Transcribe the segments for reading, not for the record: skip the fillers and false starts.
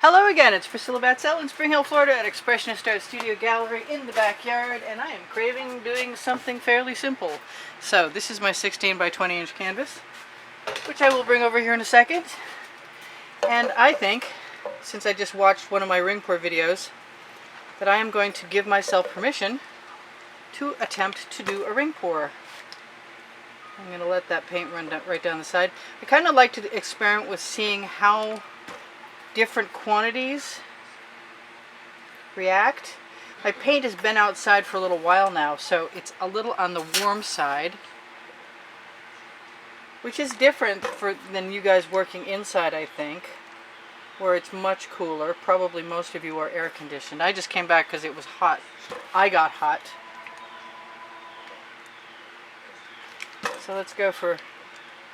Hello again, it's Priscilla Batzell in Spring Hill, Florida at Expressionist Art Studio Gallery in the backyard, and I am craving doing something fairly simple. So this is my 16 by 20 inch canvas, which I will bring over here in a second. And I think, since I just watched one of my ring pour videos, that I am going to give myself permission to attempt to do a ring pour. I'm going to let that paint run right down the side. I kind of like to experiment with seeing how different quantities react. My paint has been outside for a little while now, so it's a little on the warm side, which is different than you guys working inside, I think, where it's much cooler. Probably most of you are air conditioned. I just came back because it was hot. I got hot. So let's go for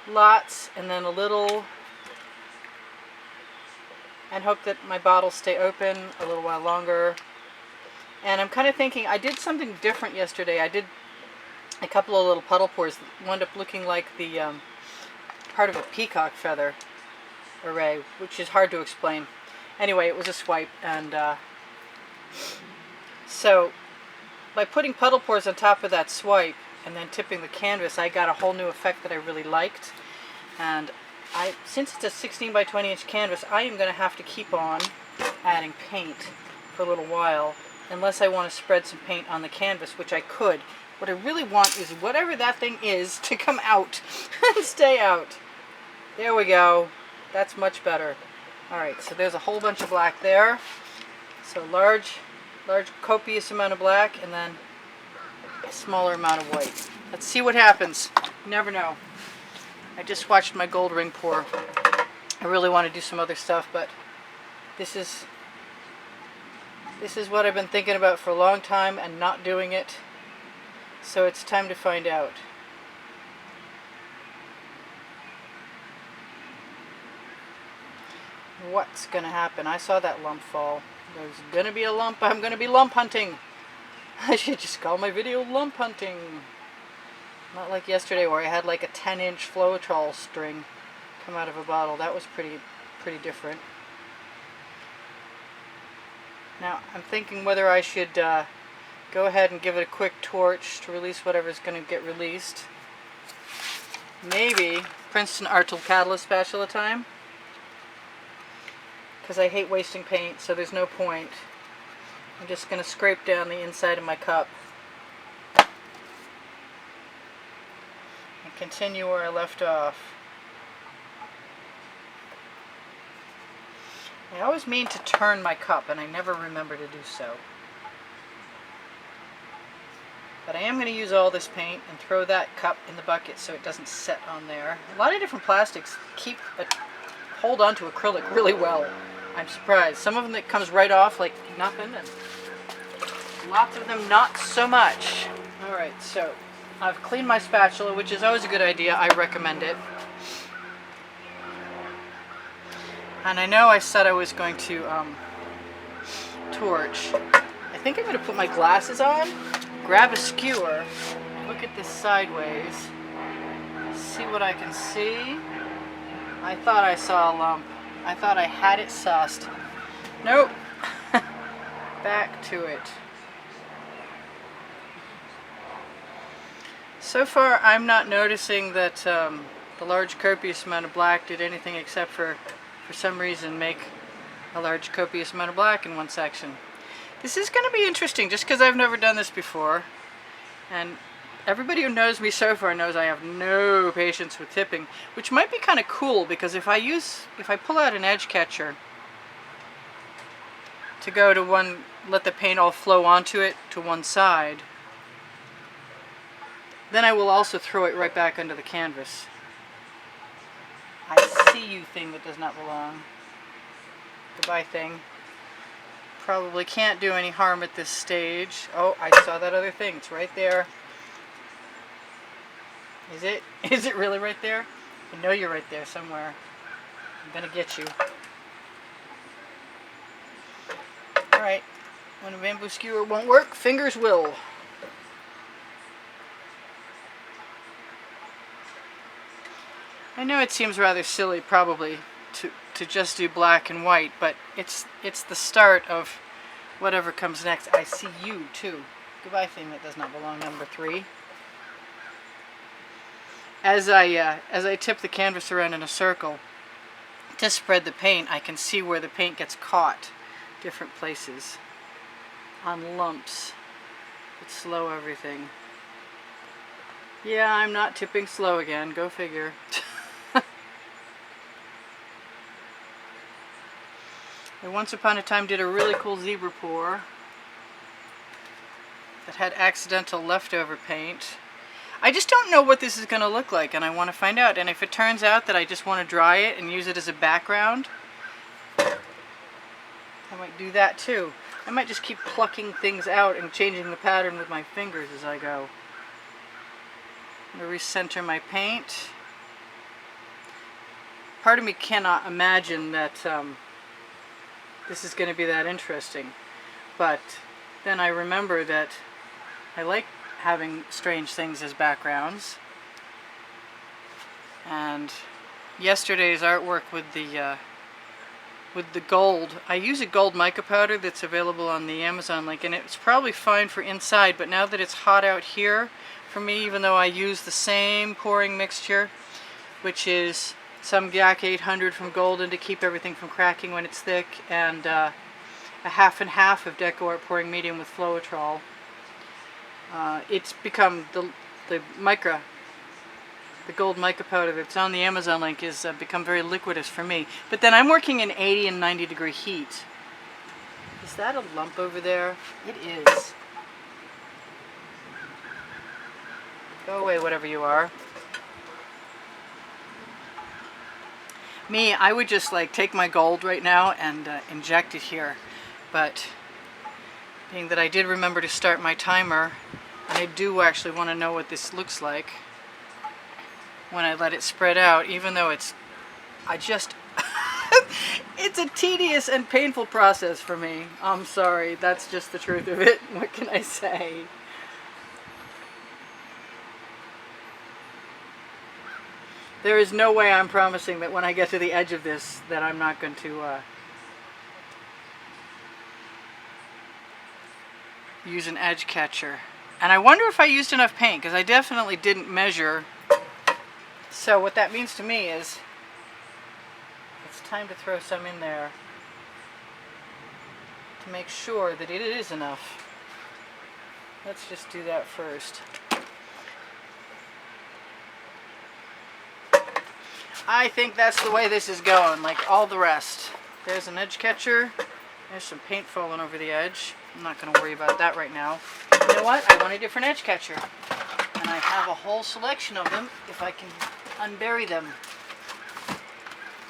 lots and then a little, and hope that my bottles stay open a little while longer. And I'm kind of thinking, I did something different yesterday. I did a couple of little puddle pours that wound up looking like the part of a peacock feather array, which is hard to explain. Anyway, it was a swipe, and so by putting puddle pours on top of that swipe and then tipping the canvas, I got a whole new effect that I really liked. And since it's a 16 by 20 inch canvas, I am going to have to keep on adding paint for a little while, unless I want to spread some paint on the canvas, which I could. What I really want is whatever that thing is to come out and stay out. There we go. That's much better. Alright, so there's a whole bunch of black there. So large copious amount of black, and then a smaller amount of white. Let's see what happens. You never know. I just watched my gold ring pour. I really want to do some other stuff, but this is what I've been thinking about for a long time and not doing it. So it's time to find out. What's going to happen? I saw that lump fall. There's going to be a lump. I'm going to be lump hunting. I should just call my video lump hunting. Not like yesterday where I had like a 10-inch Floetrol string come out of a bottle. That was pretty different. Now I'm thinking whether I should go ahead and give it a quick torch to release whatever's going to get released. Maybe Princeton Art Tool Catalyst spatula time, because I hate wasting paint, so there's no point. I'm just going to scrape down the inside of my cup and continue where I left off. I always mean to turn my cup, and I never remember to do so. But I am going to use all this paint and throw that cup in the bucket so it doesn't set on there. A lot of different plastics hold on to acrylic really well. I'm surprised. Some of them that comes right off like nothing, and lots of them not so much. Alright, so I've cleaned my spatula, which is always a good idea. I recommend it. And I know I said I was going to torch. I think I'm going to put my glasses on, grab a skewer, look at this sideways, see what I can see. I thought I saw a lump. I thought I had it sussed. Nope. Back to it. So far, I'm not noticing that the large copious amount of black did anything except for some reason, make a large copious amount of black in one section. This is going to be interesting, just because I've never done this before. And everybody who knows me so far knows I have no patience with tipping, which might be kind of cool, because if I pull out an edge catcher to go to one, let the paint all flow onto it to one side, then I will also throw it right back onto the canvas. I see you, thing that does not belong. Goodbye, thing. Probably can't do any harm at this stage. Oh, I saw that other thing. It's right there. Is it? Is it really right there? I know you're right there somewhere. I'm gonna get you. Alright. When a bamboo skewer won't work, fingers will. I know it seems rather silly, probably, to to just do black and white, but it's the start of whatever comes next. I see you too. Goodbye, thing that does not belong, number 3. As I tip the canvas around in a circle to spread the paint, I can see where the paint gets caught, different places, on lumps. But slow everything. Yeah, I'm not tipping slow again. Go figure. I once upon a time did a really cool zebra pour that had accidental leftover paint. I just don't know what this is going to look like, and I want to find out. And if it turns out that I just want to dry it and use it as a background, I might do that too. I might just keep plucking things out and changing the pattern with my fingers as I go. I'm going to recenter my paint. Part of me cannot imagine that this is going to be that interesting, but then I remember that I like having strange things as backgrounds. And yesterday's artwork with the gold, I use a gold mica powder that's available on the Amazon link, and it's probably fine for inside, but now that it's hot out here for me, even though I use the same pouring mixture, which is some GAC 800 from Golden to keep everything from cracking when it's thick, and a half and half of Deco Art pouring medium with Floetrol. It's become the gold mica powder that's on the Amazon link is become very liquidous for me. But then I'm working in 80 and 90 degree heat. Is that a lump over there? It is. Go away, whatever you are. Me, I would just like take my gold right now and inject it here. But being that I did remember to start my timer, I do actually want to know what this looks like when I let it spread out, even though it's a tedious and painful process for me. I'm sorry, that's just the truth of it. What can I say? There is no way I'm promising that when I get to the edge of this that I'm not going to use an edge catcher. And I wonder if I used enough paint, because I definitely didn't measure. So what that means to me is it's time to throw some in there to make sure that it is enough. Let's just do that first. I think that's the way this is going, like all the rest. There's an edge catcher. There's some paint falling over the edge. I'm not going to worry about that right now. You know what? I want a different edge catcher. And I have a whole selection of them if I can unbury them.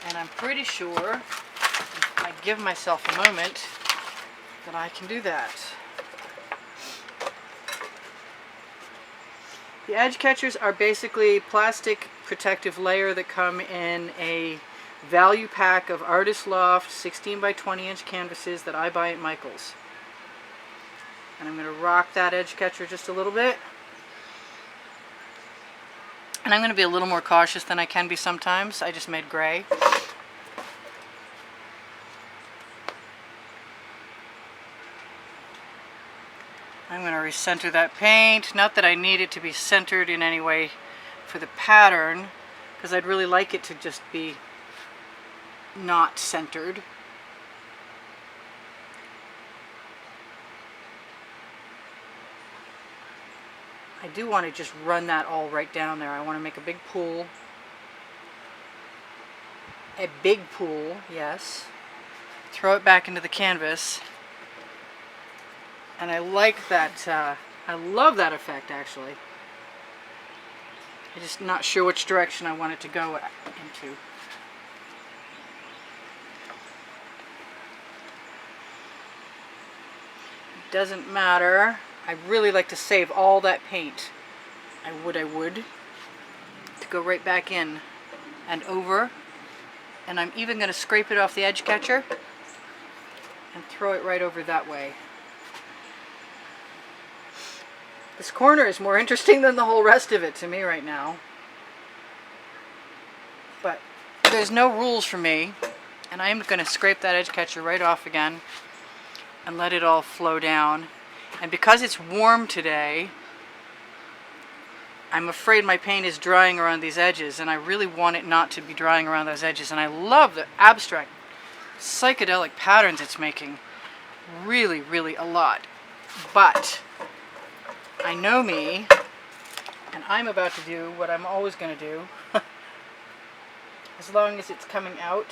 And I'm pretty sure, if I give myself a moment, that I can do that. The edge catchers are basically plastic protective layer that come in a value pack of Artist Loft 16 by 20 inch canvases that I buy at Michael's. And I'm going to rock that edge catcher just a little bit. And I'm going to be a little more cautious than I can be sometimes. I just made gray. I'm going to recenter that paint. Not that I need it to be centered in any way for the pattern, because I'd really like it to just be not centered. I do want to just run that all right down there. I want to make a big pool. A big pool, yes. Throw it back into the canvas. And I like that, I love that effect actually. I'm just not sure which direction I want it to go into. It doesn't matter. I really like to save all that paint. I would. To go right back in and over. And I'm even going to scrape it off the edge catcher and throw it right over that way. This corner is more interesting than the whole rest of it to me right now. But there's no rules for me. And I'm going to scrape that edge catcher right off again and let it all flow down. And because it's warm today, I'm afraid my paint is drying around these edges, and I really want it not to be drying around those edges. And I love the abstract psychedelic patterns it's making. Really, really a lot. But I know me, and I'm about to do what I'm always going to do. As long as it's coming out.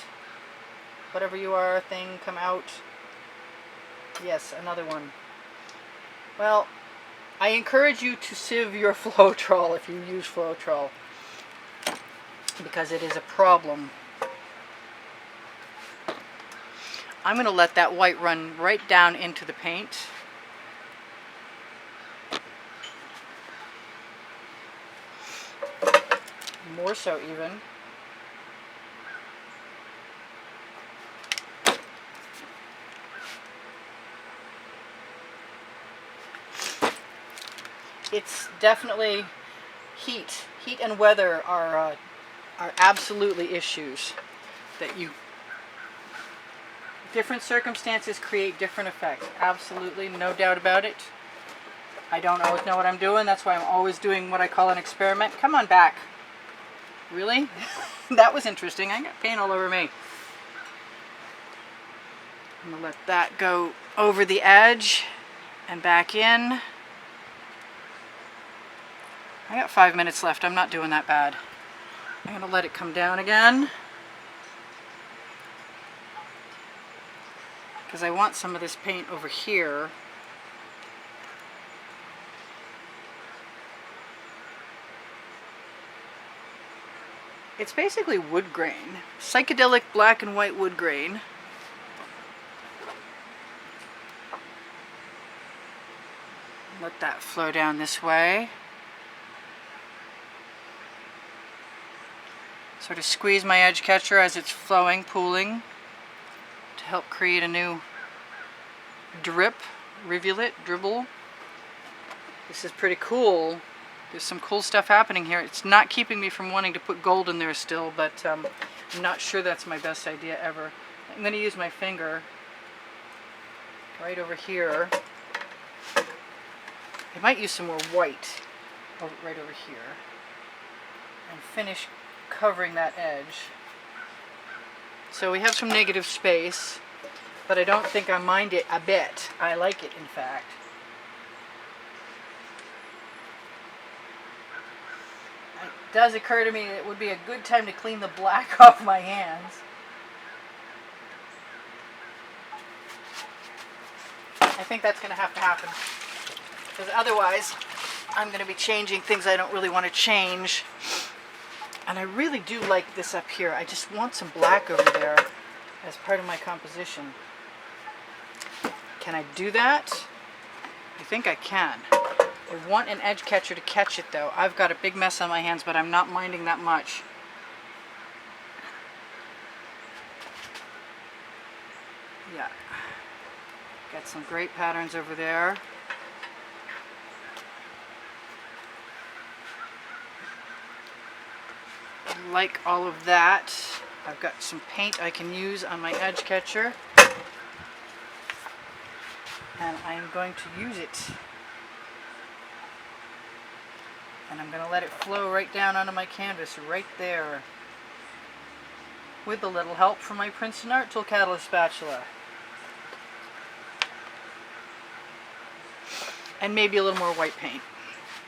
Whatever you are, thing, come out. Yes, another one. Well, I encourage you to sieve your Floetrol if you use Floetrol, because it is a problem. I'm going to let that white run right down into the paint. More so even. It's definitely heat. Heat and weather are absolutely issues that different circumstances create different effects. Absolutely, no doubt about it. I don't always know what I'm doing. That's why I'm always doing what I call an experiment. Come on back. Really? That was interesting. I got paint all over me. I'm going to let that go over the edge and back in. I got 5 minutes left. I'm not doing that bad. I'm going to let it come down again, because I want some of this paint over here. It's basically wood grain. Psychedelic black and white wood grain. Let that flow down this way. Sort of squeeze my edge catcher as it's flowing, pooling, to help create a new drip, rivulet, dribble. This is pretty cool. There's some cool stuff happening here. It's not keeping me from wanting to put gold in there still, but I'm not sure that's my best idea ever. I'm going to use my finger right over here. I might use some more white right over here and finish covering that edge. So we have some negative space, but I don't think I mind it a bit. I like it, in fact. It does occur to me that it would be a good time to clean the black off my hands. I think that's going to have to happen, because otherwise I'm going to be changing things I don't really want to change. And I really do like this up here. I just want some black over there as part of my composition. Can I do that? I think I can. I want an edge catcher to catch it though. I've got a big mess on my hands, but I'm not minding that much. Yeah. Got some great patterns over there. Like all of that. I've got some paint I can use on my edge catcher, and I'm going to use it, and I'm going to let it flow right down onto my canvas right there, with a little help from my Princeton Art Tool Catalyst spatula, and maybe a little more white paint,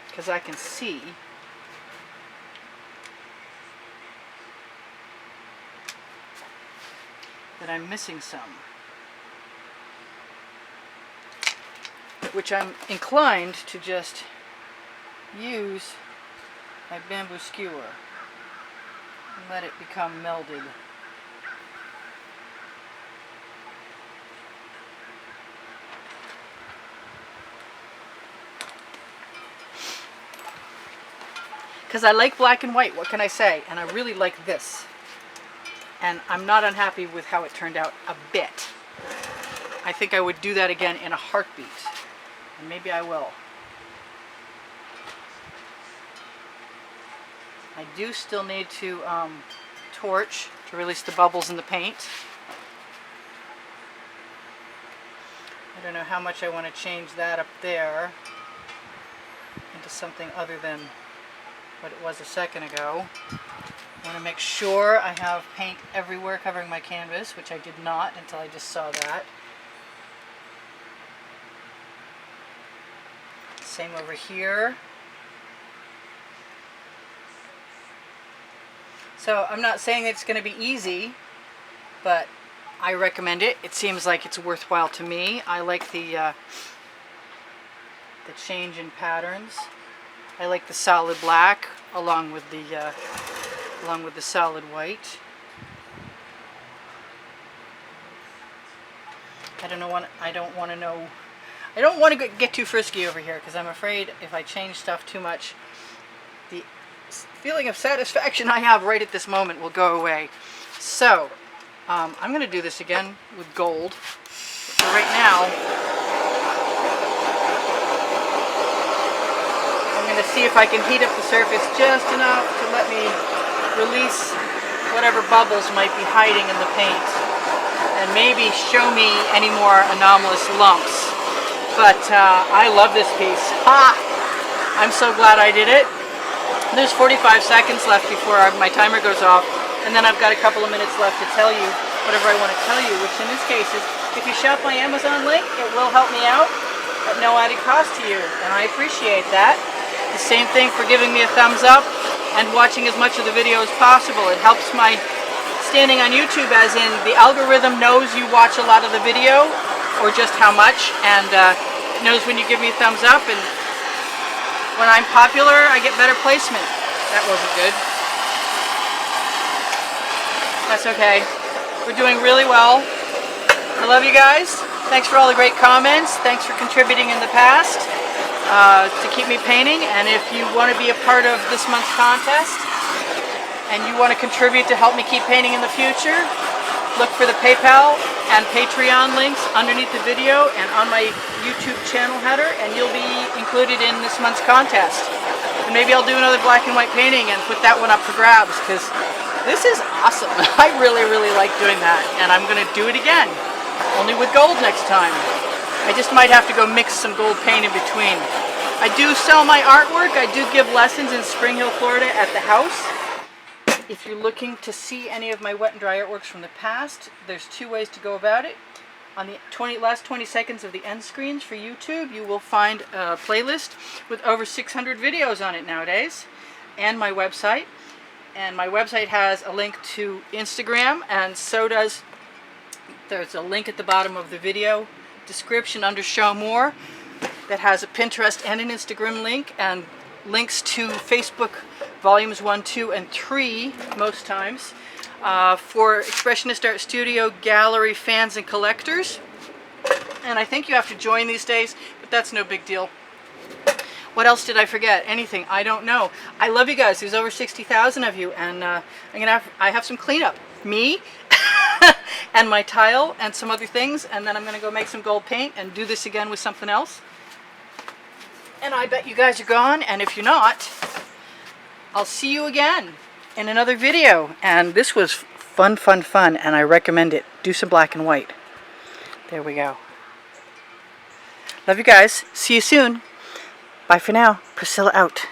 because I can see that I'm missing some, which I'm inclined to just use my bamboo skewer and let it become melded. Because I like black and white, what can I say? And I really like this. And I'm not unhappy with how it turned out a bit. I think I would do that again in a heartbeat. And maybe I will. I do still need to torch to release the bubbles in the paint. I don't know how much I want to change that up there into something other than what it was a second ago. I want to make sure I have paint everywhere covering my canvas, which I did not until I just saw that. Same over here. So I'm not saying it's going to be easy, but I recommend it. It seems like it's worthwhile to me. I like the change in patterns. I like the solid black along with the solid white. I don't want to get too frisky over here because I'm afraid if I change stuff too much, the feeling of satisfaction I have right at this moment will go away. So I'm going to do this again with gold. For right now, I'm going to see if I can heat up the surface just enough to let me release whatever bubbles might be hiding in the paint and maybe show me any more anomalous lumps. But I love this piece. Ha! I'm so glad I did it. There's 45 seconds left before my timer goes off, and then I've got a couple of minutes left to tell you whatever I want to tell you, which in this case is, if you shop my Amazon link, it will help me out at no added cost to you, and I appreciate that. The same thing for giving me a thumbs up and watching as much of the video as possible. It helps my standing on YouTube, as in the algorithm knows you watch a lot of the video, or just how much, and it knows when you give me a thumbs up, and when I'm popular I get better placement. That wasn't good. That's okay. We're doing really well. I love you guys. Thanks for all the great comments. Thanks for contributing in the past to keep me painting, and if you want to be a part of this month's contest and you want to contribute to help me keep painting in the future, look for the PayPal and Patreon links underneath the video and on my YouTube channel header, and you'll be included in this month's contest. And maybe I'll do another black and white painting and put that one up for grabs, because this is awesome. I really, really like doing that, and I'm going to do it again, only with gold next time. I just might have to go mix some gold paint in between. I do sell my artwork. I do give lessons in Spring Hill, Florida at the house. If you're looking to see any of my wet and dry artworks from the past, there's two ways to go about it. On the last 20 seconds of the end screens for YouTube, you will find a playlist with over 600 videos on it nowadays, and my website. And my website has a link to Instagram, and so does, there's a link at the bottom of the video description under Show More that has a Pinterest and an Instagram link, and links to Facebook volumes 1, 2, and 3 most times for Expressionist Art Studio Gallery fans and collectors. And I think you have to join these days, but that's no big deal. What else did I forget? Anything? I don't know. I love you guys. There's over 60,000 of you, and I have some cleanup. Me and my tile and some other things, and then I'm gonna go make some gold paint and do this again with something else. And I bet you guys are gone, and if you're not, I'll see you again in another video. And this was fun, fun, fun, and I recommend it. Do some black and white. There we go. Love you guys. See you soon. Bye for now. Priscilla out.